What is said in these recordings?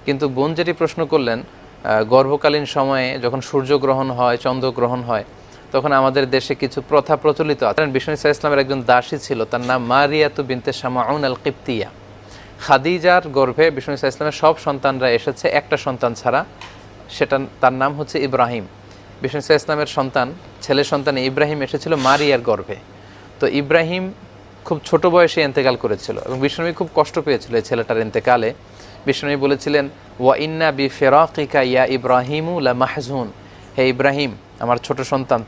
কিন্তু বোন যেটি প্রশ্ন করলেন, গর্ভকালীন সময়ে যখন সূর্যগ্রহণ হয়, চন্দ্রগ্রহণ হয়, তখন আমাদের দেশে কিছু প্রথা প্রচলিত আছে। বিষ্ণু ইসা ইসলামের একজন দাসী ছিল, তার নাম মারিয়াতু বিনতে শামাউন আল কিপ্তিয়া। খাদিজার গর্ভে বিষ্ণু ইসা ইসলামের সব সন্তানরা এসেছে, একটা সন্তান ছাড়া, সেটা তার নাম হচ্ছে ইব্রাহিম। বিষ্ণু ইসা ইসলামের সন্তান, ছেলে সন্তান ইব্রাহিম এসেছিল মারিয়ার গর্ভে। তো ইব্রাহিম খুব ছোট বয়সে ইন্তেকাল করেছিল এবং বিষ্ণুনবী খুব কষ্ট পেয়েছিল এই ছেলেটার ইন্তেকালে। বিষ্ণুনবী বলেছিলেন, ওয়া ইন্না বি ফিরাকিকা ইয়া ইব্রাহিমু লা মাহজুন, হে ইব্রাহিম আমার ছোট সন্তান,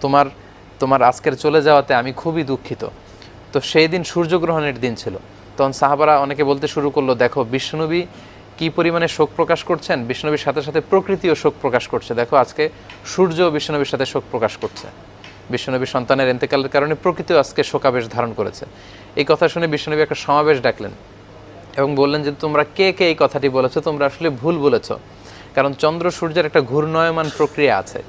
তোমার আজকের চলে যাওয়াতে আমি খুবই দুঃখিত। তো সেই দিন সূর্যগ্রহণের দিন ছিল। তখন সাহাবারা অনেকে বলতে শুরু করলো, দেখো বিষ্ণুনবী কী পরিমাণে শোক প্রকাশ করছেন, বিষ্ণুনবীর সাথে সাথে প্রকৃতিও শোক প্রকাশ করছে। দেখো আজকে সূর্য বিষ্ণুনবীর সাথে শোক প্রকাশ করছে, বিষ্ণুনবীর সন্তানের ইন্তেকালের কারণে প্রকৃতিও আজকে শোকাবেশ ধারণ করেছে। এই কথা শুনে বিষ্ণুনবী একটা সমাবেশ ডাকলেন এবং বললেন যে তোমরা কে কে এই কথাটি বলেছো, তোমরা আসলে ভুল বলেছ। কারণ চন্দ্র সূর্যের একটা ঘূর্ণয়মান প্রক্রিয়া আছে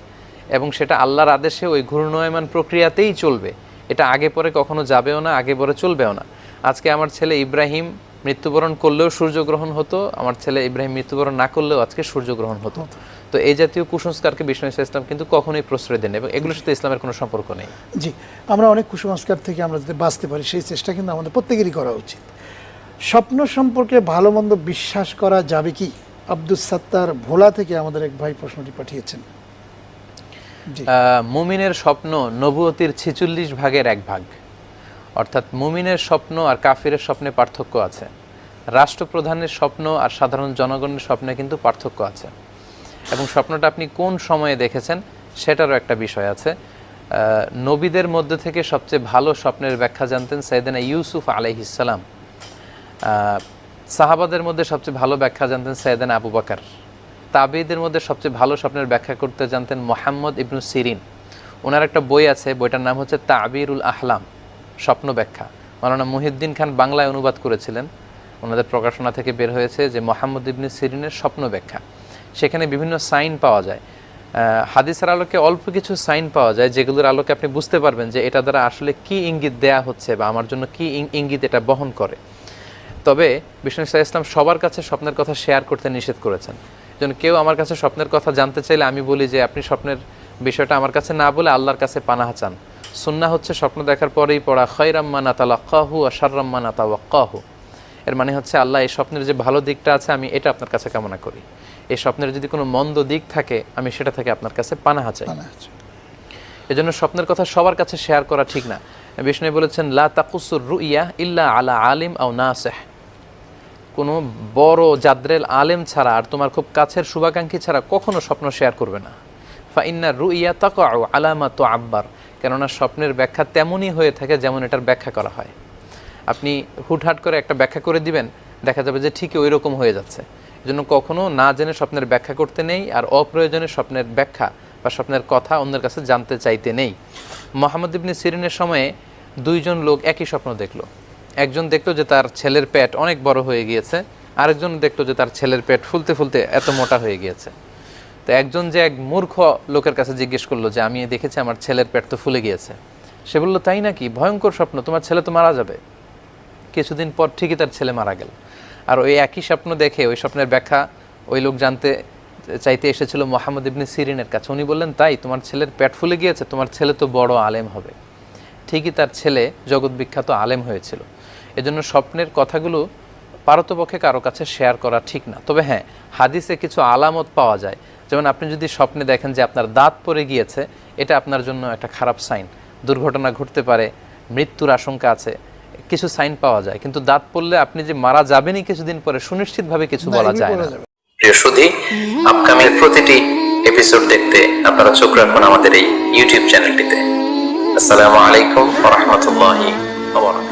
এবং সেটা আল্লাহর আদেশে ওই ঘূর্ণয়মান প্রক্রিয়াতেই চলবে। এটা আগে পরে কখনো যাবেও না, আগে পরে চলবেও না। আজকে আমার ছেলে ইব্রাহিম মৃত্যুবরণ করলেও সূর্যগ্রহণ হতো, আমার ছেলে ইব্রাহিম মৃত্যুবরণ না করলেও আজকে সূর্যগ্রহণ হতো। তো এই জাতীয় কুসংস্কারকে বিষ্ণু ইসলাম কিন্তু কখনোই প্রশ্রয় দেন এবং এগুলোর সাথে ইসলামের কোনো সম্পর্ক নেই। জি, আমরা অনেক কুসংস্কার থেকে আমরা যদি বাঁচতে পারি সেই চেষ্টা কিন্তু আমাদের প্রত্যেকেরই করা উচিত। স্বপ্ন সম্পর্কে ভালো মন্দ বিশ্বাস করা যাবে কি? আব্দুস সাত্তার ভোলা থেকে আমাদের এক ভাই প্রশ্নটি পাঠিয়েছেন। মুমিনের স্বপ্ন নবুয়তির 46 ভাগের 1 ভাগ। অর্থাৎ মুমিনের স্বপ্ন আর কাফিরের স্বপ্নে পার্থক্য আছে, রাষ্ট্রপ্রধানের স্বপ্ন আর সাধারণ জনগণের স্বপ্নে কিন্তু পার্থক্য আছে, এবং স্বপ্নটা আপনি কোন সময়ে দেখেছেন সেটারও একটা বিষয় আছে। নবীদের মধ্যে থেকে সবচেয়ে ভালো স্বপ্নের ব্যাখ্যা জানতেন সাইয়েদনা ইউসুফ আলাইহিস সালাম। সাহাবাদের মধ্যে সবচেয়ে ভালো ব্যাখ্যা জানতেন সাইয়েদনা আবু বকর। তাবেঈদের মধ্যে সবচেয়ে ভালো স্বপ্নের ব্যাখ্যা করতে জানতেন মুহাম্মদ ইবনু সিরিন। ওনার একটা বই আছে, বইটার নাম হচ্ছে তাবিরুল আহলাম, স্বপ্ন ব্যাখ্যা। মাওলানা মুহিউদ্দিন খান বাংলায় অনুবাদ করেছিলেন, ওনাদের প্রকাশনা থেকে বের হয়েছে যে মুহাম্মদ ইবনু সিরিনের স্বপ্ন ব্যাখ্যা। সেখানে বিভিন্ন সাইন পাওয়া যায়, হাদিসের আলোকে অল্প কিছু সাইন পাওয়া যায় যেগুলোর আলোকে আপনি বুঝতে পারবেন যে এটা দ্বারা আসলে কি ইঙ্গিত দেয়া হচ্ছে বা আমার জন্য কি ইঙ্গিত এটা বহন করে। তবে বিষ্ণু ইসলাম সবার কাছে স্বপ্নের কথা শেয়ার করতে নিষেধ করেছেন। যেন কেউ আমার কাছে স্বপ্নের কথা জানতে চাইলে আমি বলি যে আপনি স্বপ্নের বিষয়টা আমার কাছে না বলে আল্লাহর কাছে পানাহ চান। সুন্নাহ হচ্ছে স্বপ্ন দেখার পরেই পড়া খায়রাম্মা নাতালাক্কাহু ওয়া শাররাম্মা নাতাওয়াক্কাহু। এর মানে হচ্ছে আল্লাহ এই স্বপ্নের যে ভালো দিকটা আছে আমি এটা আপনার কাছে কামনা করি, এই স্বপ্নের যদি কোনো মন্দ দিক থাকে আমি সেটা থেকে আপনার কাছে পানাহ চাই। এজন্য স্বপ্নের কথা সবার কাছে শেয়ার করা ঠিক না। বিষ্ণু বলেছেন লা তাকুসুর রুইয়া ইল্লা আলা আলিম আও নাসিহ, কোনো বড় জাদ্রেল আলেম ছাড়া আর তোমার খুব কাছের শুভাকাঙ্ক্ষী ছাড়া কখনো স্বপ্ন শেয়ার করবে না। ফা ইন্না রুইয়া তাকাউ আলা মা তুআব্বার, কেননা স্বপ্নের ব্যাখ্যা তেমনই হয়ে থাকে যেমন এটার ব্যাখ্যা করা হয়। আপনি হুটহাট করে একটা ব্যাখ্যা করে দিবেন, দেখা যাবে যে ঠিকই ওই রকম হয়ে যাচ্ছে। এজন্য কখনো না জেনে স্বপ্নের ব্যাখ্যা করতে নেই, আর অপ্রয়োজনে স্বপ্নের ব্যাখ্যা বা স্বপ্নের কথা অন্যের কাছে জানতে চাইতে নেই। মুহাম্মদ ইবনে সিরিনের সময়ে 2 জন লোক একই স্বপ্ন দেখলো। একজন দেখলো যে তার ছেলের পেট অনেক বড় হয়ে গিয়েছে, আরেকজন দেখলো যে তার ছেলের পেট ফুলতে ফুলতে এত মোটা হয়ে গিয়েছে। তো একজন যে এক মূর্খ লোকের কাছে জিজ্ঞেস করলো যে আমি দেখেছি আমার ছেলের পেট তো ফুলে গিয়েছে। সে বলল তাই নাকি, ভয়ঙ্কর স্বপ্ন, তোমার ছেলে তো মারা যাবে। কিছুদিন পর ঠিকই তার ছেলে মারা গেল। আর ওই একই স্বপ্ন দেখে ওই স্বপ্নের ব্যাখ্যা ওই লোক জানতে চাইতে এসেছিল মুহাম্মদ ইবনে সিরিনের কাছে। উনি বললেন তাই, তোমার ছেলের পেট ফুলে গিয়েছে, তোমার ছেলে তো বড় আলেম হবে। ঠিকই তার ছেলে জগৎ বিখ্যাত আলেম হয়েছিল। এজন্য স্বপ্নের কথাগুলো পারতপক্ষে কারো কাছে শেয়ার করা ঠিক না। তবে হ্যাঁ, হাদিসে কিছু আলামত পাওয়া যায়, যেমন আপনি যদি স্বপ্নে দেখেন যে আপনার দাঁত পড়ে গিয়েছে, এটা আপনার জন্য একটা খারাপ সাইন, দুর্ঘটনা ঘটতে পারে, মৃত্যুর আশঙ্কা আছে, কিছু সাইন পাওয়া যায়। কিন্তু দাঁত পড়লে আপনি যে মারা যাবেনই কিছুদিন পরে সুনিশ্চিতভাবে কিছু বলা যায় না। প্রিয় সুধী, আপকামিং প্রতিটি এপিসোড দেখতে আপনারা চোখ রাখুন আমাদের এই ইউটিউব চ্যানেলটিতে। আসসালামু আলাইকুম ওয়া রাহমাতুল্লাহি ওয়া বারাকাতুহু।